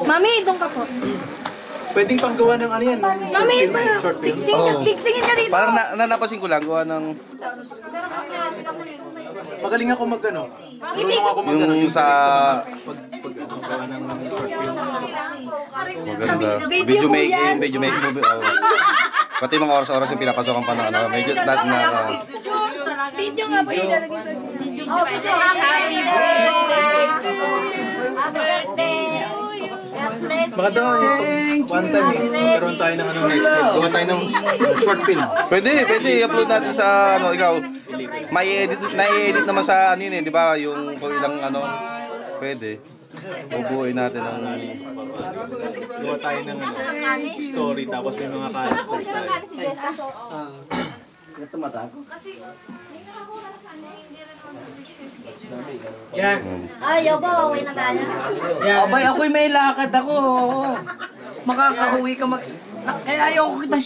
Mami, doon ka po. Pwedeng panggawa ng ano yan? Mami, Short film. tingin ka dito. Parang napasin ko lang, gawa ng... Magaling ako mag-ano. Marunong ako mag-ano. Yung sa... Pag-gawa ng short film. Maganda. Video making movie. Pati mga oras-oras yung pinapasokan pa na ano. Medyo dati na... Video nga po yung lalagay sa video. Happy birthday to you. Happy birthday. Maganda nga yung one time eh. Magkaroon tayo ng ano next time. Gawa tayo ng short film. Pwede i-upload natin sa ano, ikaw. Nai-edit naman sa ano yun eh, di ba? Yung kung ilang ano, pwede. Bubuuin natin ang... Gawa tayo ng story tapos may mga characters tayo. Yan. Ayaw ba? Uwi na tayo. Abay, ako'y may lakad ako. Makakauwi ka mag... Kaya ayaw ko kita